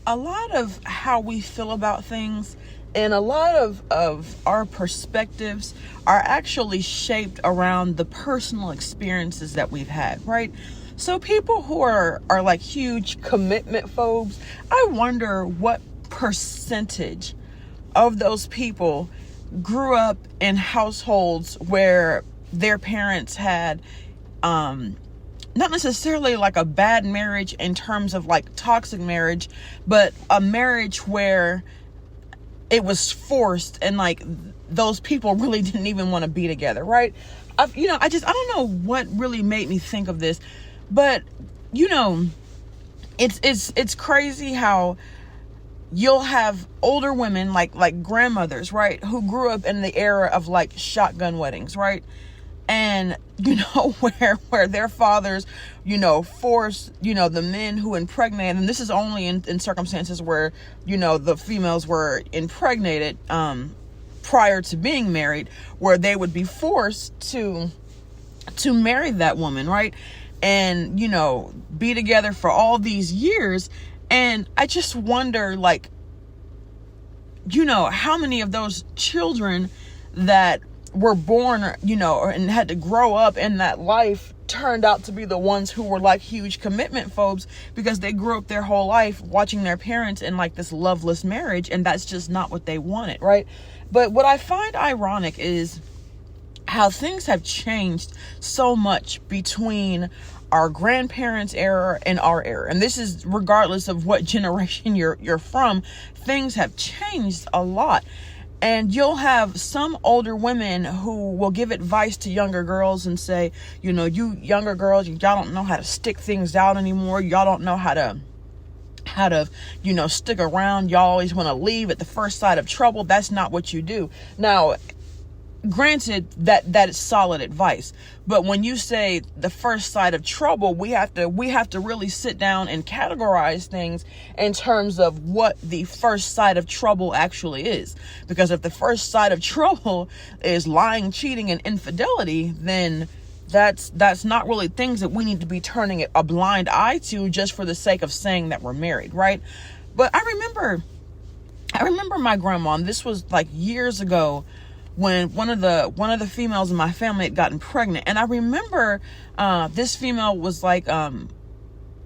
a lot of how we feel about things and a lot of our perspectives are actually shaped around the personal experiences that we've had, right? So people who are like huge commitment phobes, I wonder what percentage of those people grew up in households where their parents had not necessarily like a bad marriage in terms of like toxic marriage, but a marriage where it was forced and like those people really didn't even want to be together, right? I don't know what really made me think of this, but it's crazy how you'll have older women like grandmothers, right, who grew up in the era of like shotgun weddings, right? And where their fathers force the men who impregnate, and this is only in circumstances where the females were impregnated prior to being married, where they would be forced to marry that woman, right? And be together for all these years. And I just wonder, like, how many of those children that were born, and had to grow up in that life turned out to be the ones who were like huge commitment phobes because they grew up their whole life watching their parents in like this loveless marriage, and that's just not what they wanted, right? But what I find ironic is how things have changed so much between our grandparents' era and our era. And this is regardless of what generation you're from. Things have changed a lot. And you'll have some older women who will give advice to younger girls and say, you younger girls, y'all don't know how to stick things out anymore. Y'all don't know how to stick around. Y'all always want to leave at the first sign of trouble. That's not what you do. Now, granted, that is solid advice, but when you say the first sign of trouble, we have to really sit down and categorize things in terms of what the first sign of trouble actually is. Because if the first sign of trouble is lying, cheating, and infidelity, then that's not really things that we need to be turning a blind eye to just for the sake of saying that we're married, right? But I remember my grandma, and this was like years ago, when one of the females in my family had gotten pregnant. And I remember this female was like, I'm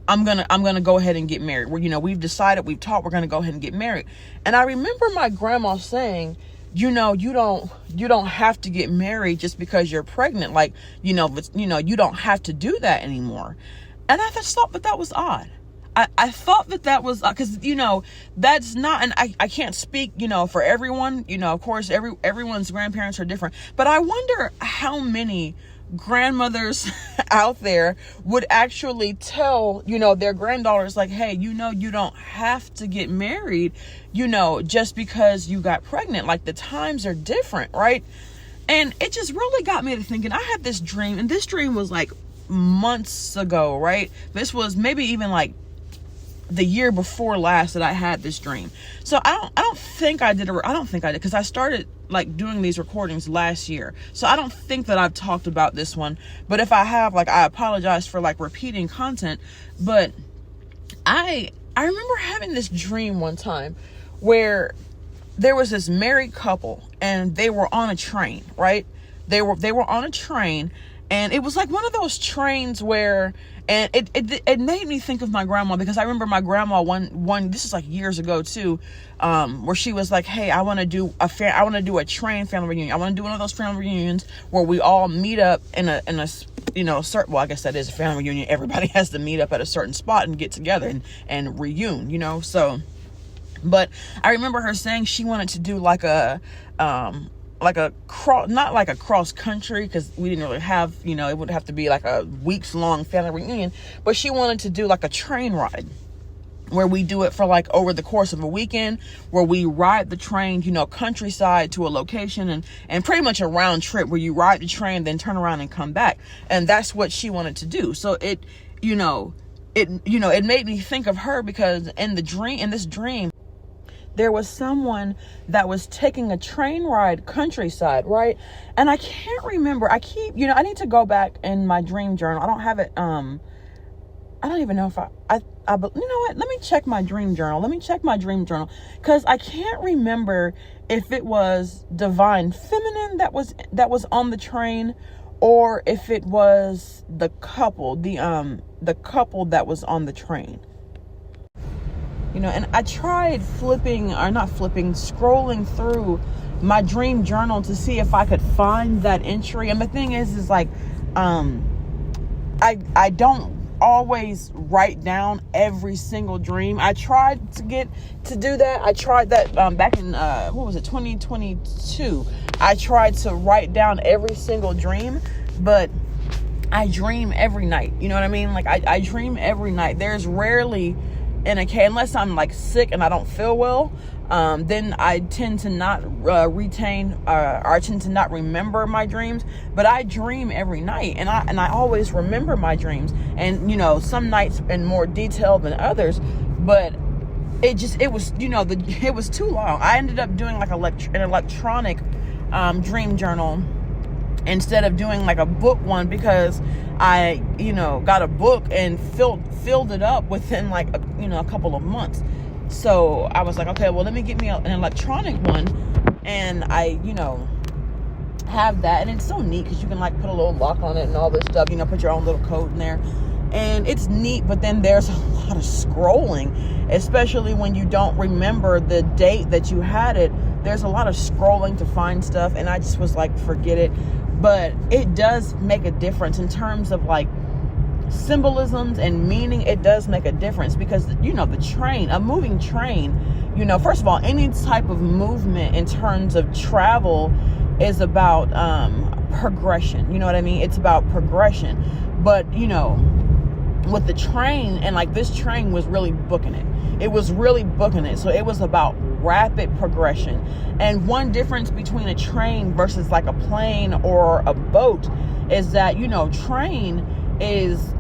gonna go ahead and get married. We've decided, we've talked, we're gonna go ahead and get married. And I remember my grandma saying, you don't have to get married just because you're pregnant. Like, you don't have to do that anymore. And I just thought that was odd. I thought that was, because, that's not, and I can't speak, for everyone, of course, everyone's grandparents are different, but I wonder how many grandmothers out there would actually tell, their granddaughters, like, hey, you don't have to get married, just because you got pregnant. Like, the times are different, right? And it just really got me to thinking. I had this dream, and this dream was like months ago, right? This was maybe even like the year before last that I had this dream. So I don't think I did, because I started like doing these recordings last year. So I don't think that I've talked about this one. But if I have, like, I apologize for like repeating content. But I remember having this dream one time where there was this married couple and they were on a train, right? They were on a train, and it was like one of those trains where, and it made me think of my grandma, because I remember my grandma one this is like years ago too, where she was like, hey, I want to do a train family reunion. I want to do one of those family reunions where we all meet up in a certain, well, I guess that is a family reunion. Everybody has to meet up at a certain spot and get together and reunion, so. But I remember her saying she wanted to do like a not like a cross country, because we didn't really have, it would have to be like a weeks long family reunion, but she wanted to do like a train ride where we do it for like over the course of a weekend, where we ride the train, countryside to a location, and pretty much a round trip where you ride the train, then turn around and come back. And that's what she wanted to do. So it made me think of her, because in this dream, there was someone that was taking a train ride countryside, right? And I can't remember. I need to go back in my dream journal. I don't have it I don't even know if but you know what? Let me check my dream journal. Because I can't remember if it was divine feminine that was on the train, or if it was the couple, the couple that was on the train. And I tried scrolling through my dream journal to see if I could find that entry. And the thing is like, I don't always write down every single dream. I tried to do that. I tried that back in 2022. I tried to write down every single dream, but I dream every night. You know what I mean? Like I dream every night. There's rarely unless I'm like sick and I don't feel well, then I tend to not retain or I tend to not remember my dreams. But I dream every night, and I always remember my dreams. And some nights in more detail than others, but it was it was too long. I ended up doing like an electronic dream journal instead of doing like a book one, because I got a book and filled it up within like a couple of months. So I was like, okay, well, let me get me an electronic one, and I have that. And it's so neat because you can like put a little lock on it and all this stuff, put your own little code in there, and it's neat. But then there's a lot of scrolling, especially when you don't remember the date that you had it. There's a lot of scrolling to find stuff, and I just was like, forget it. But it does make a difference in terms of like symbolisms and meaning. It does make a difference because the train, a moving train, first of all, any type of movement in terms of travel is about progression. You know what I mean? It's about progression. But with the train, and like this train was really booking it. It was really booking it. So it was about rapid progression. And one difference between a train versus like a plane or a boat is that, train is,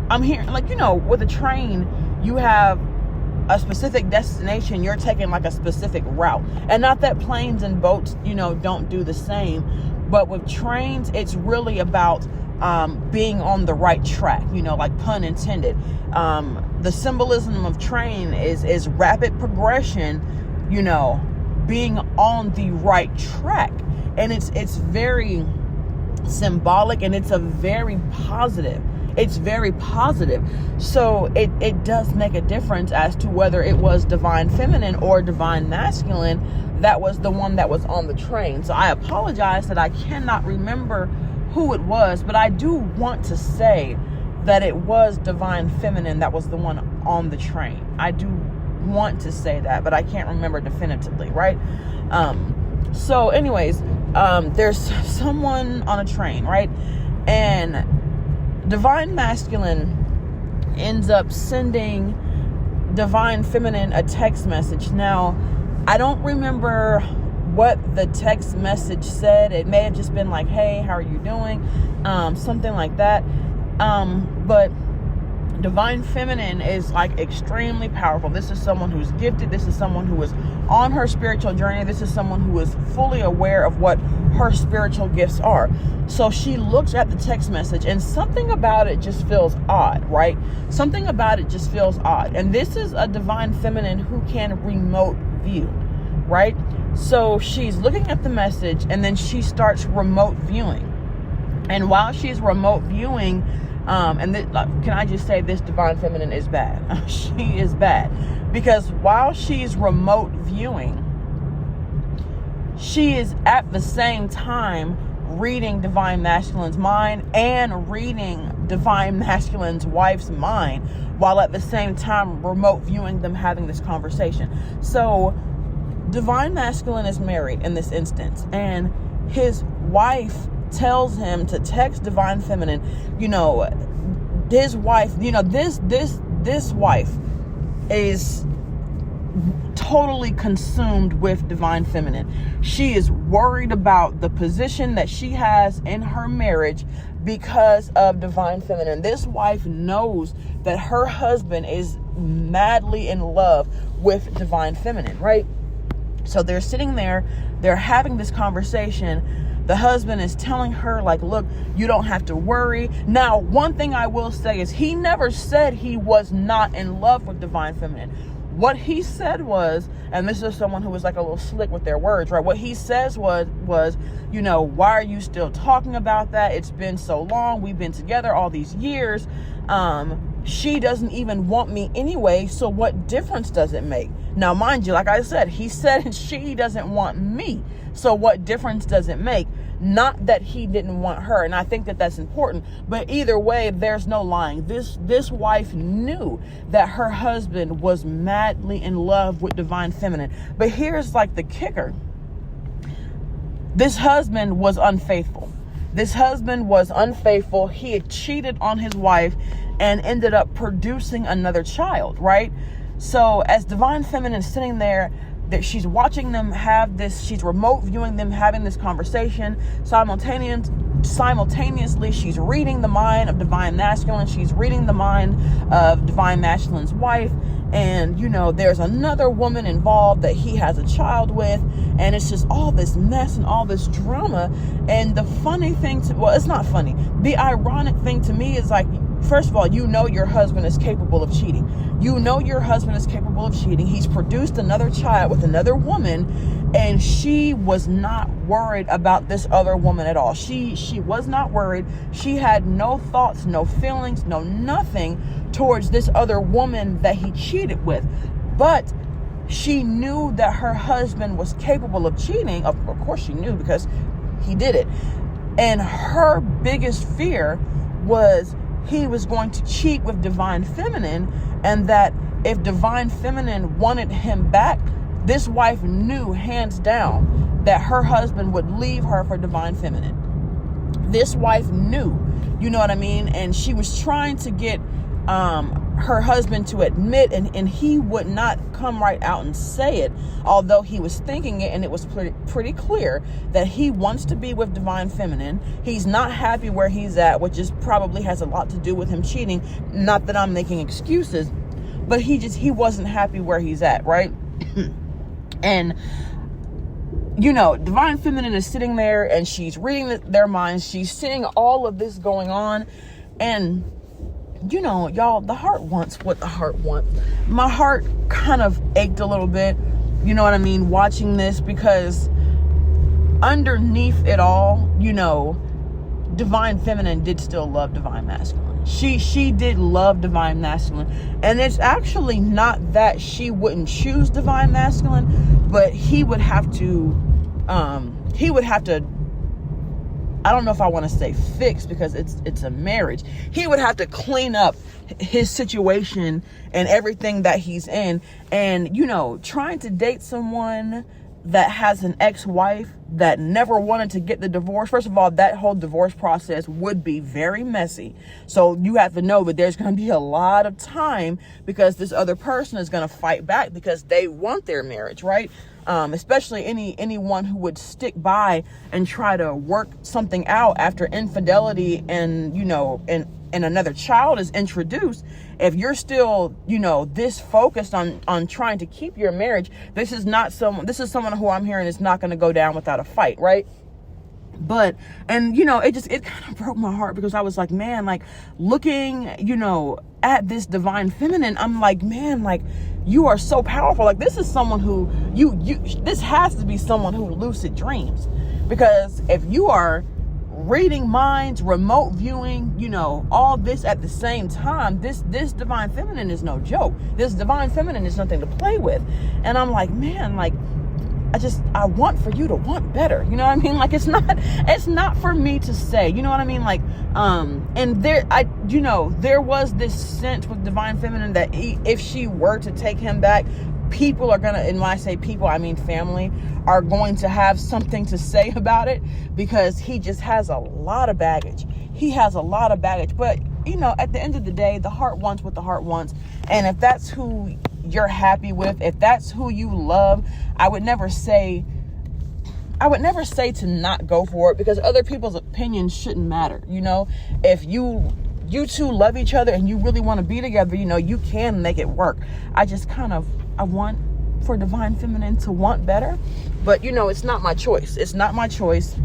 I'm hearing like, with a train, you have a specific destination. You're taking like a specific route. And not that planes and boats, don't do the same. But with trains, it's really about being on the right track, like pun intended. The symbolism of train is rapid progression, being on the right track. And it's very symbolic, and it's very positive. So it does make a difference as to whether it was divine feminine or divine masculine that was the one that was on the train. So I apologize that I cannot remember who it was, but I do want to say that it was divine feminine that was the one on the train. I do want to say that, but I can't remember definitively, right? So anyways, there's someone on a train, right? And divine masculine ends up sending divine feminine a text message. Now, I don't remember what the text message said. It may have just been like, hey, how are you doing? Something like that. But divine feminine is like extremely powerful. This is someone who's gifted. This is someone who is on her spiritual journey. This is someone who is fully aware of what her spiritual gifts are. So she looks at the text message, and something about it just feels odd, right? Something about it just feels odd. And this is a divine feminine who can remote view, right? So she's looking at the message, and then she starts remote viewing. And while she's remote viewing, can I just say this divine feminine is bad? She is bad. Because while she's remote viewing, she is at the same time reading divine masculine's mind and reading divine masculine's wife's mind, while at the same time remote viewing them having this conversation. So divine masculine is married in this instance, and his wife tells him to text divine feminine. His wife, this wife is totally consumed with divine feminine. She is worried about the position that she has in her marriage because of divine feminine. This wife knows that her husband is madly in love with divine feminine, right? So they're sitting there, they're having this conversation. The husband is telling her, like, look, you don't have to worry. Now, one thing I will say is he never said he was not in love with Divine Feminine. What he said was, and this is someone who was like a little slick with their words, right? What he says was, you know, why are you still talking about that? It's been so long. We've been together all these years. She doesn't even want me anyway. So what difference does it make? Now, mind you, like I said, he said she doesn't want me. So what difference does it make? Not that he didn't want her. And I think that that's important. But either way, there's no lying. This wife knew that her husband was madly in love with Divine Feminine. But here's like the kicker. This husband was unfaithful. This husband was unfaithful. He had cheated on his wife and ended up producing another child, right? So as Divine Feminine is sitting there, that she's watching them have this, she's remote viewing them having this conversation. Simultaneously, she's reading the mind of Divine Masculine. She's reading the mind of Divine Masculine's wife. And, you know, there's another woman involved that he has a child with. And it's just all this mess and all this drama. And the funny thing well, it's not funny. The ironic thing to me is like, first of all, you know your husband is capable of cheating. You know your husband is capable of cheating. He's produced another child with another woman, and she was not worried about this other woman at all. She was not worried. She had no thoughts, no feelings, no nothing towards this other woman that he cheated with. But she knew that her husband was capable of cheating. Of course she knew, because he did it. And her biggest fear was he was going to cheat with Divine Feminine, and that if Divine Feminine wanted him back, this wife knew hands down that her husband would leave her for Divine Feminine. This wife knew, you know what I mean? And she was trying to get her husband to admit, and he would not come right out and say it, although he was thinking it, and it was pretty clear that he wants to be with Divine Feminine. He's not happy where he's at, which is probably has a lot to do with him cheating. Not that I'm making excuses, but he wasn't happy where he's at, right? And you know, Divine Feminine is sitting there and she's reading their minds. She's seeing all of this going on, and you know, y'all, the heart wants what the heart wants. My heart kind of ached a little bit, you know what I mean, watching this, because underneath it all, you know, Divine Feminine did still love Divine Masculine. She did love Divine Masculine. And it's actually not that she wouldn't choose Divine Masculine, but he would have to, I don't know if I want to say fix, because it's a marriage. He would have to clean up his situation and everything that he's in. And, you know, trying to date someone that has an ex-wife that never wanted to get the divorce. First of all, that whole divorce process would be very messy. So you have to know that there's going to be a lot of time, because this other person is going to fight back because they want their marriage, right? Especially anyone who would stick by and try to work something out after infidelity and, you know, and another child is introduced. If you're still, you know, this focused on trying to keep your marriage, this is someone who I'm hearing is not going to go down without a fight, right? But, and you know, it kind of broke my heart, because I was like, man, like looking, you know, at this Divine Feminine, I'm like, man, like you are so powerful. Like this is someone who this has to be someone who lucid dreams, because if you are reading minds, remote viewing, you know, all this at the same time, this Divine Feminine is no joke. This Divine Feminine is nothing to play with. And I'm like, man, like I want for you to want better. You know what I mean? Like it's not for me to say, you know what I mean? Like, and there was this sense with Divine Feminine that if she were to take him back, people are gonna, and when I say people, I mean family, are going to have something to say about it, because he just has a lot of baggage. He has a lot of baggage. But, you know, at the end of the day, the heart wants what the heart wants. And if that's who you're happy with, if that's who you love, I would never say to not go for it, because other people's opinions shouldn't matter. You know, if you two love each other and you really want to be together, you know, you can make it work. I want for Divine Feminine to want better, but you know, it's not my choice. It's not my choice.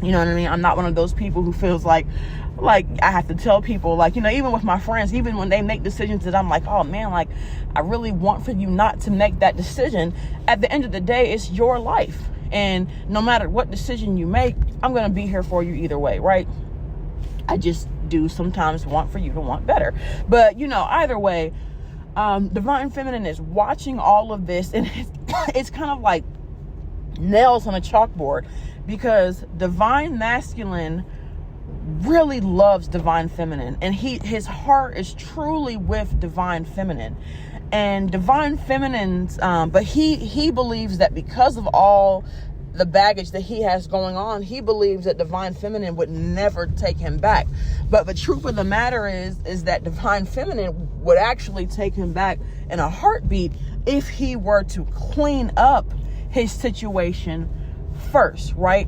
You know what I mean? I'm not one of those people who feels like I have to tell people, like, you know, even with my friends, even when they make decisions that I'm like, oh man, like, I really want for you not to make that decision. At the end of the day, it's your life. And no matter what decision you make, I'm going to be here for you either way, right? I just do sometimes want for you to want better. But, you know, either way, Divine Feminine is watching all of this, and it's kind of like nails on a chalkboard, because Divine Masculine really loves Divine Feminine, and his heart is truly with Divine Feminine. And Divine Feminine's but he believes that because of all the baggage that he has going on, he believes that Divine Feminine would never take him back. But the truth of the matter is that Divine Feminine would actually take him back in a heartbeat if he were to clean up his situation first, right?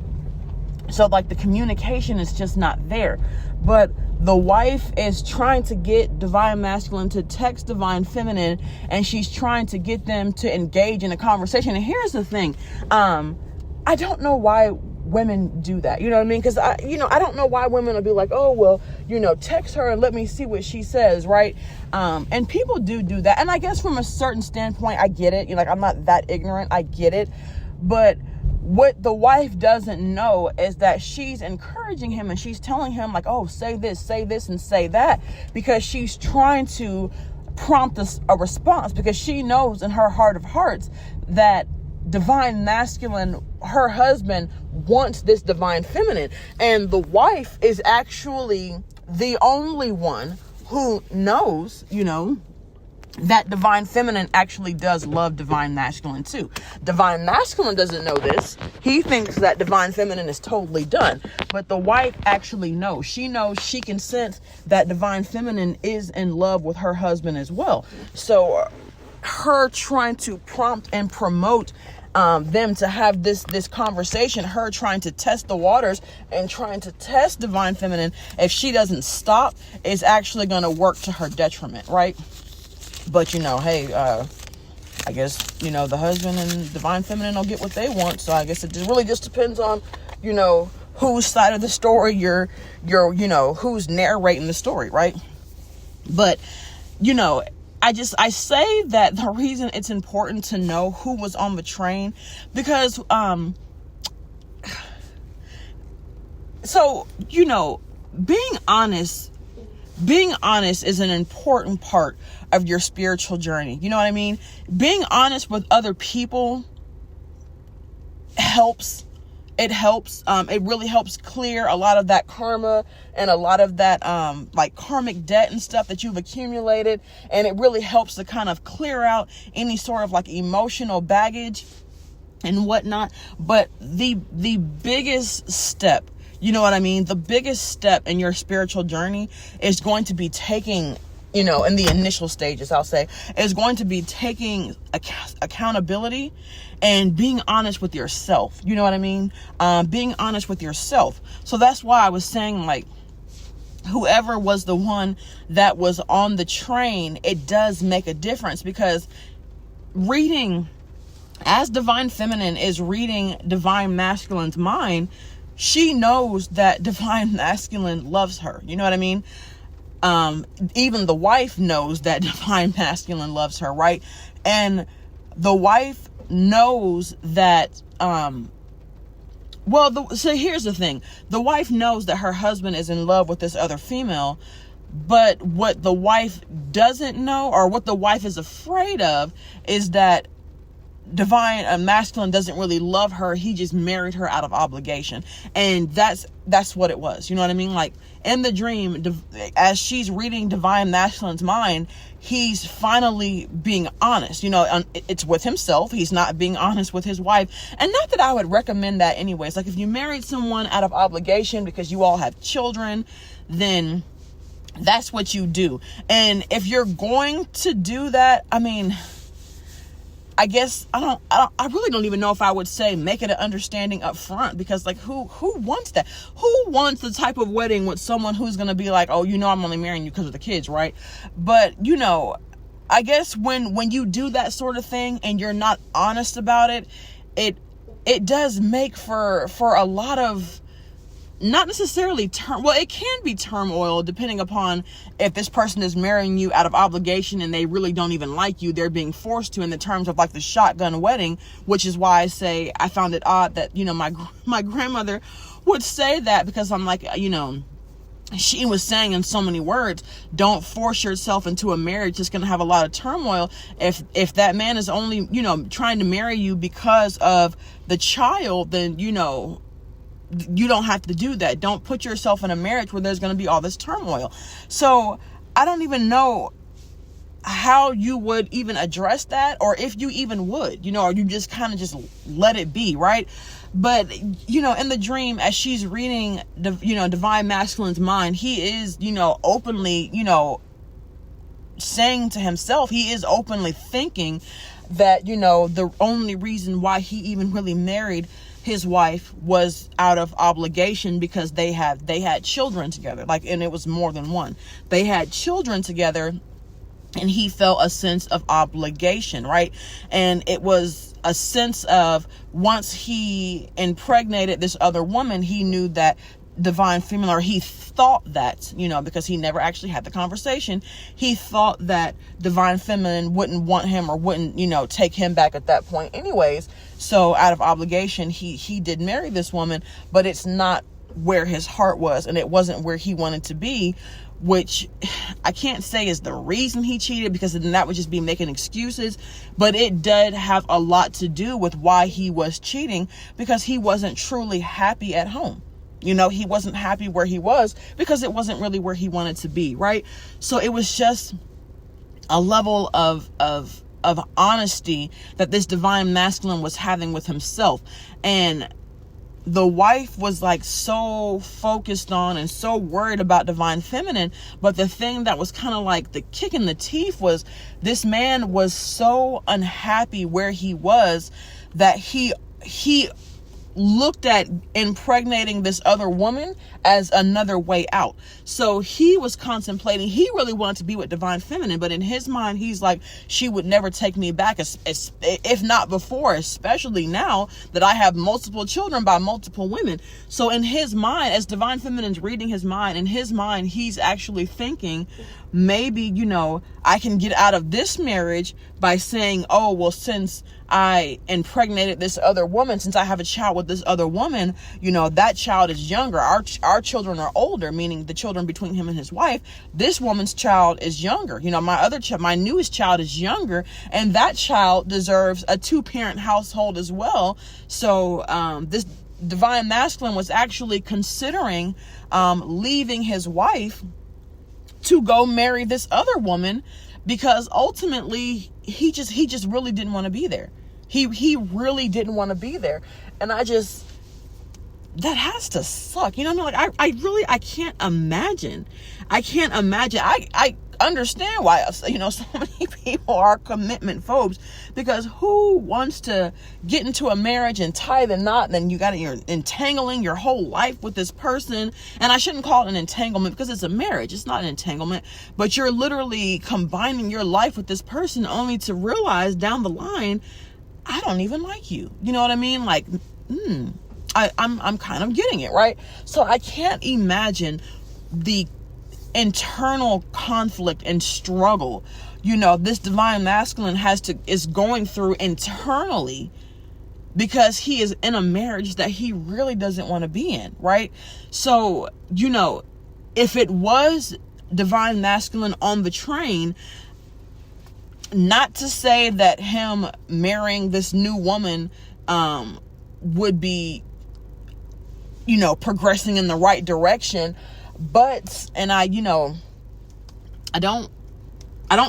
So like the communication is just not there. But the wife is trying to get Divine Masculine to text Divine Feminine, and she's trying to get them to engage in a conversation. And here's the thing. I don't know why women do that. You know what I mean? Because I don't know why women will be like, oh, well, you know, text her and let me see what she says, right? And people do that. And I guess from a certain standpoint, I get it. You know, like, I'm not that ignorant. I get it. But what the wife doesn't know is that she's encouraging him, and she's telling him, like, oh, say this, and say that, because she's trying to prompt a response, because she knows in her heart of hearts that Divine Masculine, her husband, wants this Divine Feminine. And the wife is actually the only one who knows, you know, that Divine Feminine actually does love Divine Masculine too. Divine Masculine doesn't know this. He thinks that Divine Feminine is totally done. But the wife actually knows. She knows, she can sense that Divine Feminine is in love with her husband as well. So her trying to prompt and promote them to have this conversation, her trying to test the waters and trying to test Divine Feminine, if she doesn't stop, is actually going to work to her detriment, right? But, you know, hey, I guess, you know, the husband and Divine Feminine will get what they want. So I guess it really just depends on, you know, whose side of the story you're, you know, who's narrating the story, right? But, you know, I say that the reason it's important to know who was on the train, because, so, you know, being honest is an important part of your spiritual journey. You know what I mean? Being honest with other people helps. It helps. It really helps clear a lot of that karma and a lot of that like karmic debt and stuff that you've accumulated. And it really helps to kind of clear out any sort of like emotional baggage and whatnot. But the biggest step, you know what I mean? The biggest step in your spiritual journey is going to be taking, you know, in the initial stages, I'll say, is going to be taking accountability and being honest with yourself. You know what I mean? Being honest with yourself. So that's why I was saying, like, whoever was the one that was on the train, it does make a difference, because reading, as Divine Feminine is reading Divine Masculine's mind, she knows that Divine Masculine loves her. You know what I mean? Even the wife knows that Divine Masculine loves her, right? And the wife knows that, so here's the thing. The wife knows that her husband is in love with this other female, but what the wife doesn't know, or what the wife is afraid of, is that Divine Masculine doesn't really love her. He just married her out of obligation. And that's what it was. You know what I mean? Like, in the dream, as she's reading Divine Masculine's mind, he's finally being honest. You know, it's with himself. He's not being honest with his wife. And not that I would recommend that anyways. Like, if you married someone out of obligation because you all have children, then that's what you do. And if you're going to do that, I mean, I guess I really don't even know if I would say make it an understanding up front, because like who wants that? Who wants the type of wedding with someone who's going to be like, oh, you know, I'm only marrying you because of the kids, right? But, you know, I guess when you do that sort of thing and you're not honest about it, it does make for a lot of not necessarily it can be turmoil depending upon if this person is marrying you out of obligation and they really don't even like you. They're being forced to, in the terms of like the shotgun wedding, which is why I say I found it odd that, my grandmother would say that, because I'm like, she was saying in so many words, don't force yourself into a marriage. It's going to have a lot of turmoil. If that man is only, trying to marry you because of the child, then, you don't have to do that. Don't put yourself in a marriage where there's going to be all this turmoil. So I don't even know how you would even address that, or if you even would, or you just kind of just let it be, right? But, in the dream, as she's reading, Divine Masculine's mind, he is, openly, saying to himself, he is openly thinking that, the only reason why he even really married his wife was out of obligation, because they had children together, and it was more than one. They had children together, and he felt a sense of obligation, right? And it was a sense of, once he impregnated this other woman, he knew that Divine Feminine, or he thought that, because he never actually had the conversation, he thought that Divine Feminine wouldn't want him, or wouldn't, take him back at that point anyways. So out of obligation, he did marry this woman, but it's not where his heart was, and it wasn't where he wanted to be, which I can't say is the reason he cheated, because then that would just be making excuses. But it did have a lot to do with why he was cheating, because he wasn't truly happy at home. He wasn't happy where he was, because it wasn't really where he wanted to be, right? So it was just a level of honesty that this Divine Masculine was having with himself. And the wife was like so focused on and so worried about Divine Feminine. But the thing that was kind of like the kick in the teeth was, this man was so unhappy where he was, that he looked at impregnating this other woman as another way out. So he was contemplating, he really wanted to be with Divine Feminine, but in his mind, he's like, she would never take me back, if not before, especially now that I have multiple children by multiple women. So in his mind, as Divine Feminine's reading his mind, in his mind, he's actually thinking, maybe, I can get out of this marriage by saying, oh, well, since I impregnated this other woman, since I have a child with this other woman, that child is younger. Our children are older, meaning the children between him and his wife. This woman's child is younger. My newest child is younger, and that child deserves a 2-parent household as well. So this Divine Masculine was actually considering leaving his wife to go marry this other woman, because ultimately he just really didn't want to be there. He really didn't want to be there. And that has to suck. I can't imagine. I understand why, so many people are commitment phobes, because who wants to get into a marriage and tie the knot, and then you're entangling your whole life with this person. And I shouldn't call it an entanglement, because it's a marriage. It's not an entanglement, but you're literally combining your life with this person, only to realize down the line, I don't even like you. You know what I mean? Like, I'm kind of getting it, right? So I can't imagine the internal conflict and struggle, this Divine Masculine is going through internally, because he is in a marriage that he really doesn't want to be in, right? So, if it was Divine Masculine on the train, not to say that him marrying this new woman would be, progressing in the right direction, but, and I don't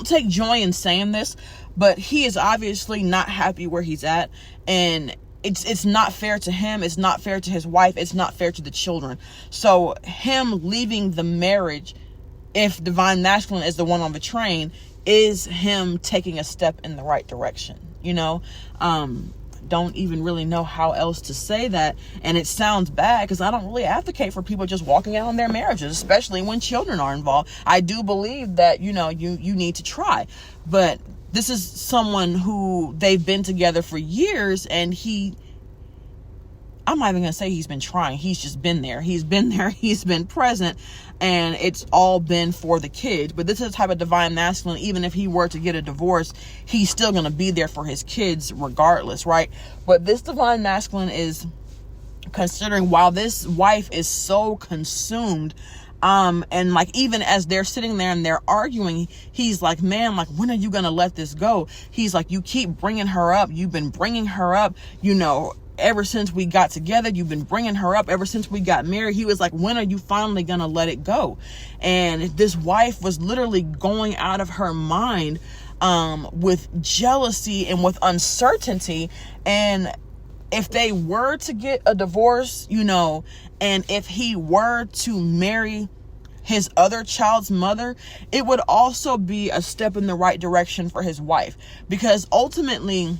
take joy in saying this, but he is obviously not happy where he's at, and it's not fair to him, it's not fair to his wife, it's not fair to the children. So him leaving the marriage, if Divine Masculine is the one on the train, is him taking a step in the right direction. Don't even really know how else to say that. And it sounds bad, because I don't really advocate for people just walking out on their marriages, especially when children are involved. I do believe that, you need to try. But this is someone who they've been together for years, and I'm not even gonna say he's been trying. He's just been there. He's been there. He's been present, and it's all been for the kids. But this is the type of divine masculine, even if he were to get a divorce, he's still gonna be there for his kids regardless, right? But this divine masculine is considering, while this wife is so consumed, and like, even as they're sitting there and they're arguing, he's like, man, like, when are you gonna let this go? He's like, you keep bringing her up. You've been bringing her up, ever since we got together. You've been bringing her up ever since we got married. He was like, when are you finally gonna let it go? And this wife was literally going out of her mind, with jealousy and with uncertainty. And if they were to get a divorce, and if he were to marry his other child's mother, it would also be a step in the right direction for his wife. Because ultimately,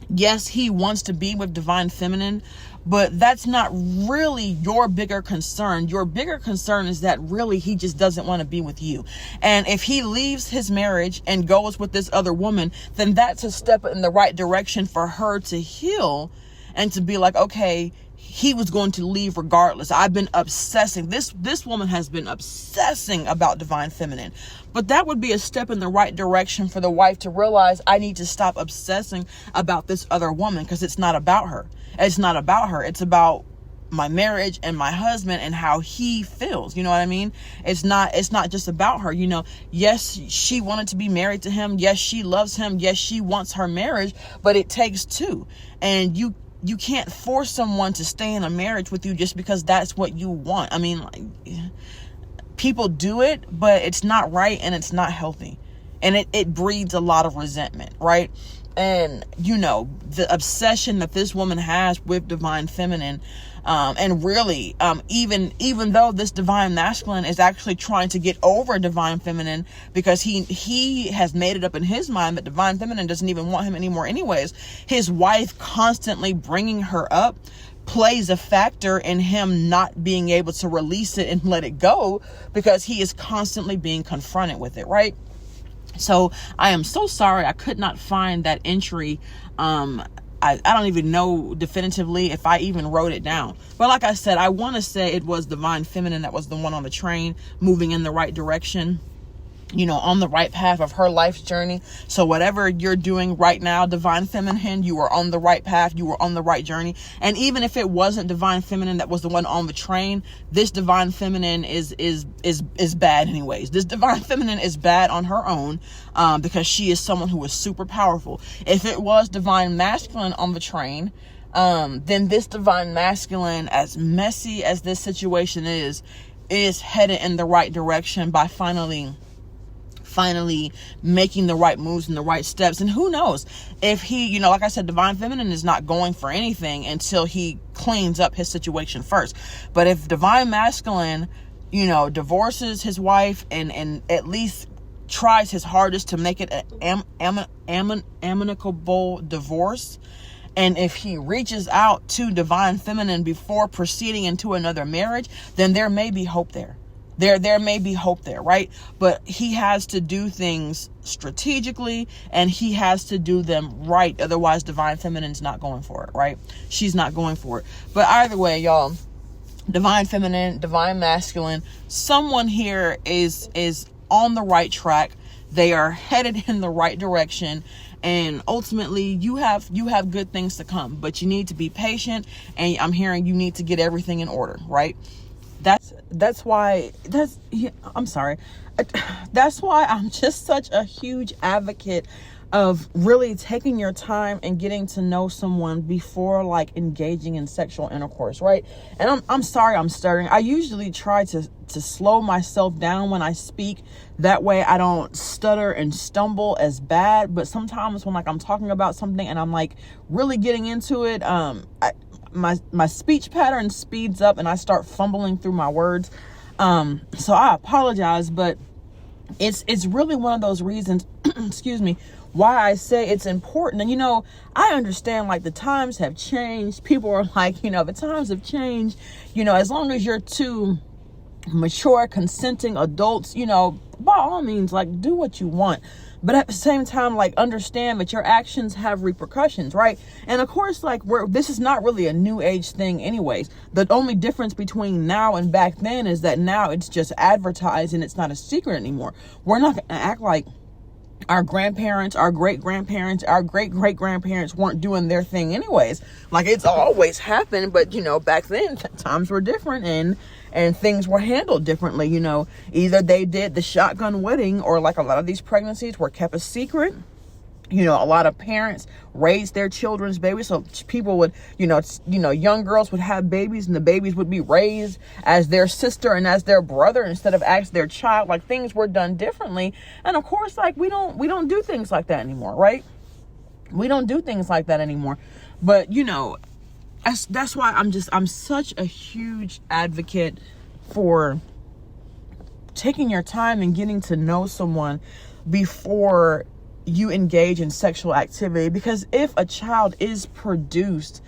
yes, he wants to be with divine feminine, but that's not really your bigger concern. Your bigger concern is that really he just doesn't want to be with you. And if he leaves his marriage and goes with this other woman, then that's a step in the right direction for her to heal and to be like, okay, he was going to leave regardless. I've been obsessing. This woman has been obsessing about divine feminine. But that would be a step in the right direction for the wife to realize, I need to stop obsessing about this other woman, because it's not about her. It's not about her. It's about my marriage and my husband and how he feels. You know what I mean? It's not just about her. Yes, she wanted to be married to him. Yes, she loves him. Yes, she wants her marriage, but it takes two. And you can't force someone to stay in a marriage with you just because that's what you want. I mean, like, people do it, but it's not right and it's not healthy. And it breeds a lot of resentment, right? And, the obsession that this woman has with divine feminine, and really, even though this divine masculine is actually trying to get over divine feminine, because he has made it up in his mind that divine feminine doesn't even want him anymore anyways, his wife constantly bringing her up plays a factor in him not being able to release it and let it go, because he is constantly being confronted with it, right? So I am so sorry I could not find that entry. I don't even know definitively if I even wrote it down. But like I said, I want to say it was divine feminine that was the one on the train, moving in the right direction, on the right path of her life's journey. So whatever you're doing right now, divine feminine, you are on the right path. You were on the right journey. And even if it wasn't divine feminine that was the one on the train, this divine feminine is bad anyways. This divine feminine is bad on her own, because she is someone who is super powerful. If it was divine masculine on the train, then this divine masculine, as messy as this situation is headed in the right direction by finally making the right moves and the right steps. And who knows if he, like I said, divine feminine is not going for anything until he cleans up his situation first. But if divine masculine, divorces his wife and at least tries his hardest to make it an amicable divorce, and if he reaches out to divine feminine before proceeding into another marriage, then there may be hope there. There may be hope there, right? But he has to do things strategically, and he has to do them right. Otherwise, divine feminine's not going for it, right? She's not going for it. But either way, y'all, divine feminine, divine masculine, someone here is on the right track. They are headed in the right direction. And ultimately, you have good things to come. But you need to be patient. And I'm hearing you need to get everything in order, right? That's why I'm just such a huge advocate of really taking your time and getting to know someone before like engaging in sexual intercourse, right? And I'm sorry I'm stuttering. I usually try to slow myself down when I speak. That way I don't stutter and stumble as bad. But sometimes when like I'm talking about something and I'm like really getting into it, my speech pattern speeds up and I start fumbling through my words. So I apologize, but it's really one of those reasons, excuse me, why I say it's important. And, I understand like the times have changed. People are like, the times have changed, as long as you're two mature, consenting adults, by all means, like, do what you want. But at the same time, like, understand that your actions have repercussions, right? And of course, like, this is not really a new age thing anyways. The only difference between now and back then is that now it's just advertised and it's not a secret anymore. We're not going to act like our grandparents, our great-grandparents, our great-great-grandparents weren't doing their thing anyways. Like, it's always happened, but, you know, back then, times were different, and things were handled differently, you know. Either they did the shotgun wedding, or like a lot of these pregnancies were kept a secret. You know, a lot of parents raised their children's babies. So people would, young girls would have babies, and the babies would be raised as their sister and as their brother instead of as their child. Like, things were done differently. And of course, like, we don't do things like that anymore, right? We don't do things like that anymore. But, you know, that's why I'm such a huge advocate for taking your time and getting to know someone before you engage in sexual activity. Because if a child is produced,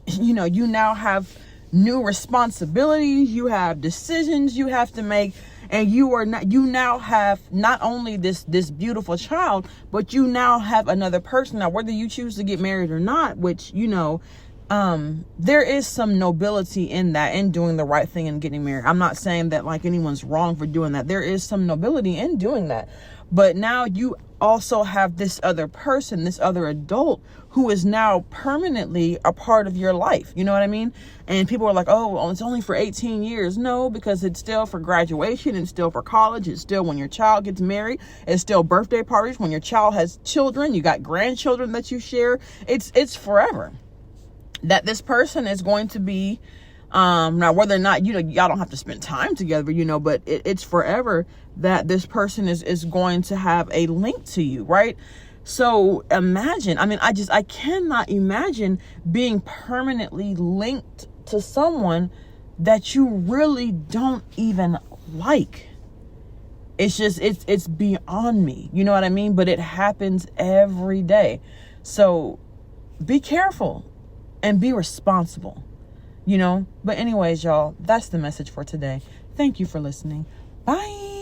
you now have new responsibilities, you have decisions you have to make, and you now have not only this beautiful child, but you now have another person. Now, whether you choose to get married or not, which, you know, there is some nobility in that, in doing the right thing and getting married. I'm not saying that like anyone's wrong for doing that. There is some nobility in doing that. But now you also have this other person, this other adult who is now permanently a part of your life. You know what I mean? And people are like, oh, well, it's only for 18 years. No, because it's still for graduation. It's still for college. It's still when your child gets married. It's still birthday parties. When your child has children, you got grandchildren that you share. It's forever. That this person is going to be, now whether or not, y'all don't have to spend time together, but it's forever that this person is going to have a link to you, right? So imagine, I cannot imagine being permanently linked to someone that you really don't even like. It's just, it's beyond me. You know what I mean? But it happens every day. So be careful and be responsible, But anyways, y'all, that's the message for today. Thank you for listening. Bye.